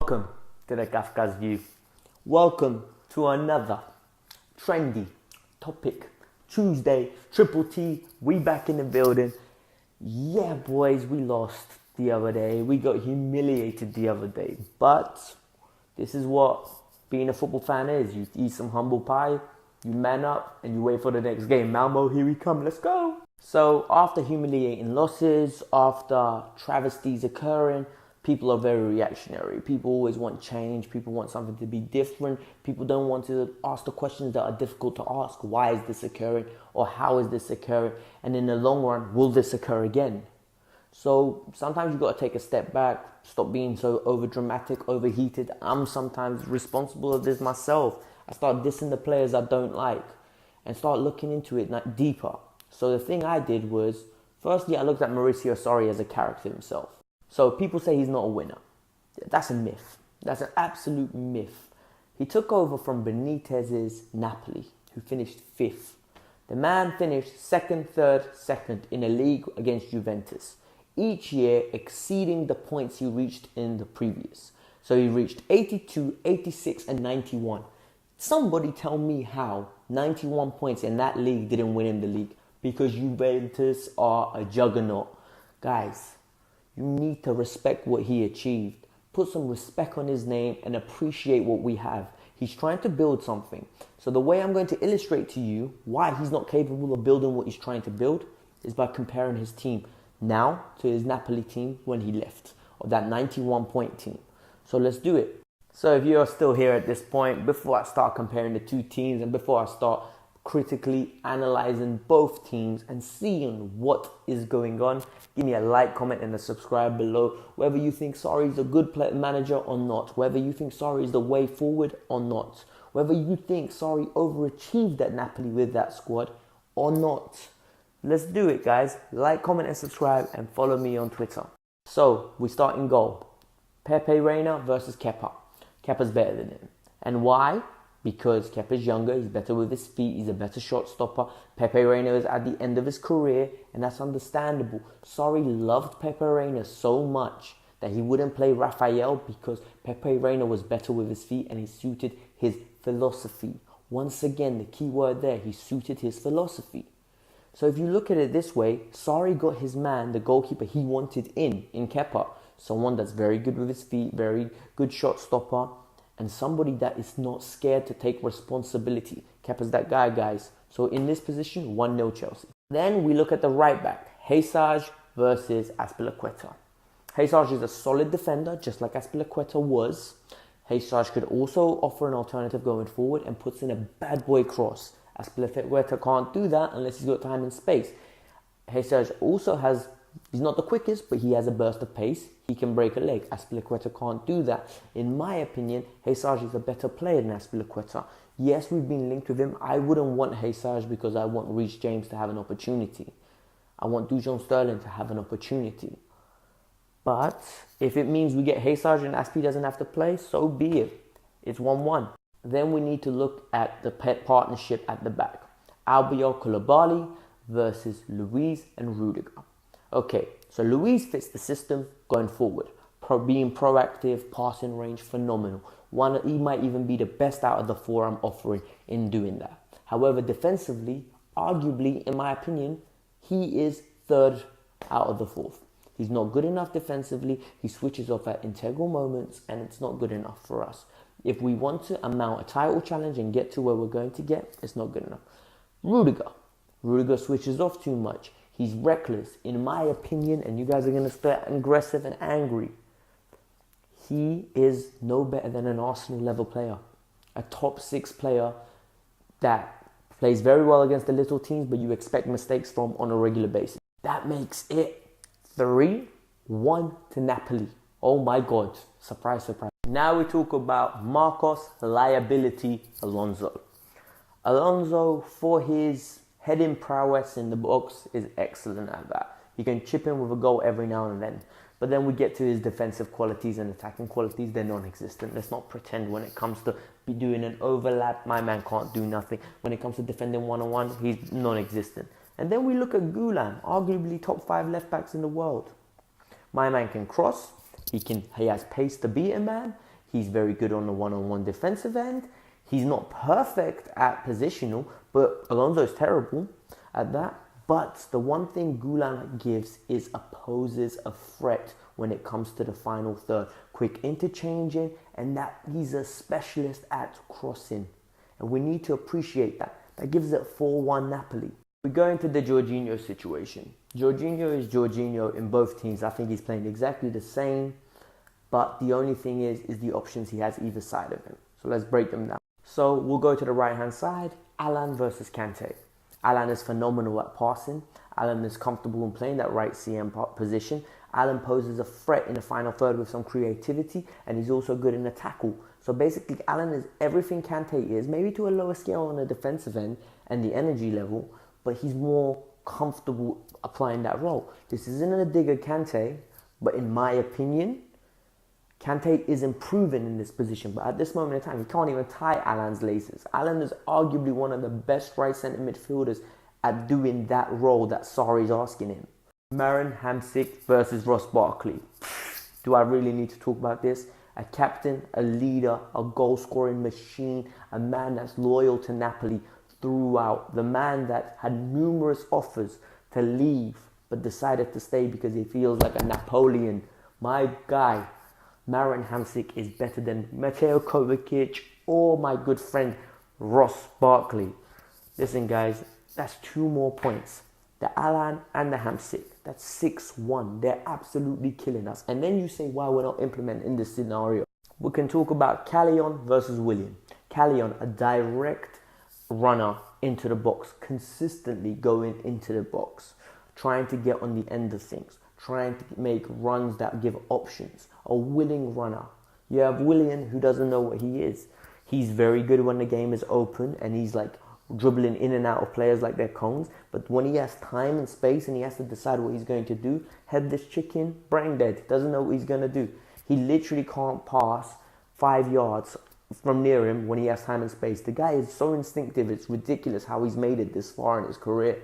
Welcome to the Kafka's View. Welcome to another trendy topic. Tuesday, Triple T, we back in the building. Yeah, boys, we lost the other day. We got humiliated the other day. But this is what being a football fan is. You eat some humble pie, you man up, and you wait for the next game. Malmo, here we come, let's go. So after humiliating losses, after travesties occurring, people are very reactionary. People always want change. People want something to be different. People don't want to ask the questions that are difficult to ask. Why is this occurring? Or how is this occurring? And in the long run, will this occur again? So sometimes you've got to take a step back, stop being so over dramatic, overheated. I'm sometimes responsible of this myself. I start dissing the players I don't like and start looking into it deeper. So the thing I did was, firstly, I looked at Mauricio Sarri as a character himself. So people say he's not a winner. That's a myth. That's an absolute myth. He took over from Benitez's Napoli, who finished 5th. The man finished 2nd, 3rd, 2nd in a league against Juventus, each year exceeding the points he reached in the previous. So he reached 82, 86 and 91. Somebody tell me how 91 points in that league didn't win him the league. Because Juventus are a juggernaut. Guys, you need to respect what he achieved. Put some respect on his name and appreciate what we have. He's trying to build something. So the way I'm going to illustrate to you why he's not capable of building what he's trying to build is by comparing his team now to his Napoli team when he left, or that 91-point team. So let's do it. So if you're still here at this point, before I start comparing the two teams and before I start critically analyzing both teams and seeing what is going on, give me a like, comment and a subscribe below. Whether you think Sarri is a good manager or not, whether you think Sarri is the way forward or not, whether you think Sarri overachieved at Napoli with that squad or not. Let's do it, guys. Like, comment and subscribe and follow me on Twitter. So we start in goal. Pepe Reina versus Kepa. Kepa's better than him. And why? Because Kepa's younger, he's better with his feet, he's a better shot stopper. Pepe Reina is at the end of his career, and that's understandable. Sarri loved Pepe Reina so much that he wouldn't play Rafael because Pepe Reina was better with his feet and he suited his philosophy. Once again, the key word there, he suited his philosophy. So if you look at it this way, Sarri got his man, the goalkeeper he wanted in Kepa. Someone that's very good with his feet, very good shot stopper, and somebody that is not scared to take responsibility. Kepa's that guy, guys. So in this position, 1-0 Chelsea. Then we look at the right back. Jesus versus Azpilicueta. Jesus is a solid defender, just like Azpilicueta was. Jesus could also offer an alternative going forward and puts in a bad boy cross. Azpilicueta can't do that unless he's got time and space. Jesus also has, he's not the quickest, but he has a burst of pace. He can break a leg. Azpilicueta can't do that. In my opinion, Jesus is a better player than Azpilicueta. Yes, we've been linked with him. I wouldn't want Jesus because I want Reece James to have an opportunity. I want Dujon Sterling to have an opportunity. But if it means we get Jesus and Aspi doesn't have to play, so be it. It's 1-1. Then we need to look at the pet partnership at the back. Albiol Koulibaly versus Luiz and Rudiger. Okay, so Luiz fits the system going forward. Being proactive, passing range, phenomenal. He might even be the best out of the 4 I'm offering in doing that. However, defensively, arguably, in my opinion, he is 3rd out of the 4th. He's not good enough defensively. He switches off at integral moments, and it's not good enough for us. If we want to amount a title challenge and get to where we're going to get, it's not good enough. Rudiger switches off too much. He's reckless, in my opinion, and you guys are going to stay aggressive and angry. He is no better than an Arsenal level player. A top 6 player that plays very well against the little teams, but you expect mistakes from on a regular basis. That makes it 3-1 to Napoli. Oh my God. Surprise, surprise. Now we talk about Marcos Liability Alonso. Alonso, for his heading prowess in the box, is excellent at that. He can chip in with a goal every now and then. But then we get to his defensive qualities and attacking qualities, they're non-existent. Let's not pretend when it comes to be doing an overlap, my man can't do nothing. When it comes to defending one-on-one, he's non-existent. And then we look at Gulam, arguably top 5 left-backs in the world. My man can cross, he has pace to beat a man, He's very good on the one-on-one defensive end. He's not perfect at positional, but Alonso's terrible at that. But the one thing Gulan gives is poses a threat when it comes to the final third. Quick interchanging, and that he's a specialist at crossing. And we need to appreciate that. That gives it 4-1 Napoli. We go into the Jorginho situation. Jorginho is Jorginho in both teams. I think he's playing exactly the same. But the only thing is the options he has either side of him. So let's break them down. So we'll go to the right-hand side. Alan versus Kante. Alan is phenomenal at passing. Alan is comfortable in playing that right CM position. Alan poses a threat in the final third with some creativity, and he's also good in the tackle. So basically, Alan is everything Kante is, maybe to a lower scale on the defensive end and the energy level, but he's more comfortable applying that role. This isn't a dig at Kante, but in my opinion, Kante is improving in this position, but at this moment in time, he can't even tie Alan's laces. Alan is arguably one of the best right centre midfielders at doing that role that Sarri's asking him. Marin Hamsik versus Ross Barkley. Do I really need to talk about this? A captain, a leader, a goal-scoring machine, a man that's loyal to Napoli throughout. The man that had numerous offers to leave, but decided to stay because he feels like a Napoleon. My guy, Marin Hamsik, is better than Mateo Kovacic or my good friend Ross Barkley. Listen guys, that's 2 more points. The Alan and the Hamsik, that's 6-1. They're absolutely killing us. And then you say why we're not implementing this scenario. We can talk about Callion versus Willian. Callion, a direct runner into the box, consistently going into the box, trying to get on the end of things, trying to make runs that give options, a willing runner. You have Willian, who doesn't know what he is. He's very good when the game is open and he's like dribbling in and out of players like they're cones. But when he has time and space and he has to decide what he's going to do, head this chicken, brain dead, doesn't know what he's going to do. He literally can't pass 5 yards from near him when he has time and space. The guy is so instinctive, it's ridiculous how he's made it this far in his career.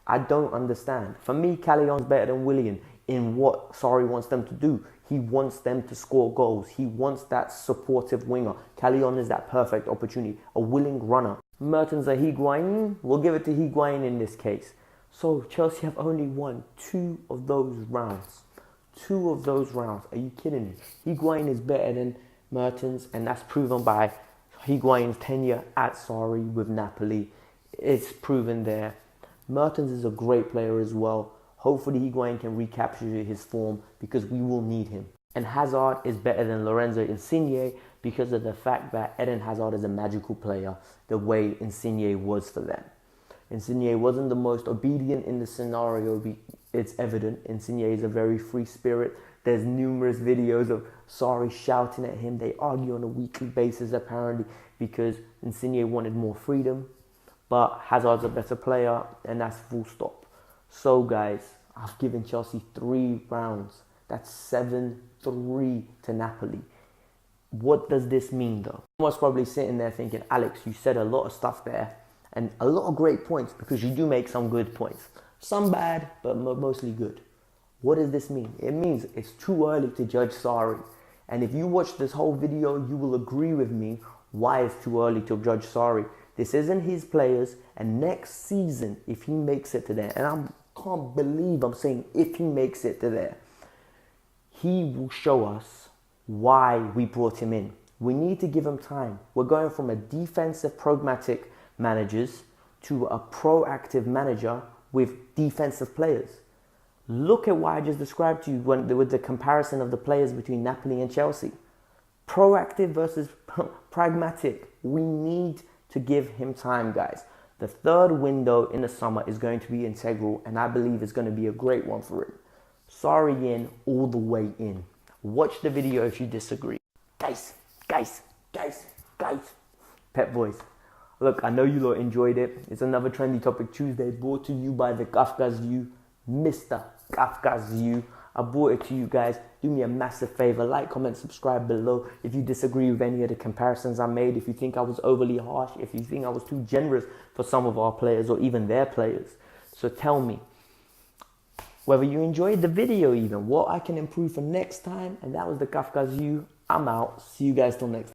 I don't understand. For me, Callion's better than Willian in what Sarri wants them to do. He wants them to score goals. He wants that supportive winger. Callion is that perfect opportunity, a willing runner. Mertens or Higuain, we'll give it to Higuain in this case. So Chelsea have only won 2 of those rounds. 2 of those rounds. Are you kidding me? Higuain is better than Mertens, and that's proven by Higuain's tenure at Sarri with Napoli. It's proven there. Mertens is a great player as well. Hopefully Higuain can recapture his form because we will need him. And Hazard is better than Lorenzo Insigne because of the fact that Eden Hazard is a magical player the way Insigne was for them. Insigne wasn't the most obedient in the scenario. It's evident. Insigne is a very free spirit. There's numerous videos of Sarri shouting at him. They argue on a weekly basis apparently because Insigne wanted more freedom. But Hazard's a better player, and that's full stop. So guys, I've given Chelsea 3 rounds. That's 7-3 to Napoli. What does this mean though? Someone's probably sitting there thinking, Alex, you said a lot of stuff there and a lot of great points because you do make some good points. Some bad, but mostly good. What does this mean? It means it's too early to judge Sarri. And if you watch this whole video, you will agree with me why it's too early to judge Sarri. This isn't his players, and next season, if he makes it to there, and I can't believe I'm saying if he makes it to there, he will show us why we brought him in. We need to give him time. We're going from a defensive, pragmatic managers to a proactive manager with defensive players. Look at what I just described to you with the comparison of the players between Napoli and Chelsea. Proactive versus pragmatic. We need to give him time, guys. The 3rd window in the summer is going to be integral, and I believe it's going to be a great one for him. Sarri in, all the way in. Watch the video if you disagree. Guys. Pet boys. Look, I know you lot enjoyed it. It's another Trendy Topic Tuesday brought to you by the Kafka's You, Mr. Kafka's You. I brought it to you guys. Do me a massive favor. Like, comment, subscribe below. If you disagree with any of the comparisons I made, if you think I was overly harsh, if you think I was too generous for some of our players or even their players. So tell me whether you enjoyed the video even, what I can improve for next time. And that was the Kafka's You. I'm out. See you guys till next time.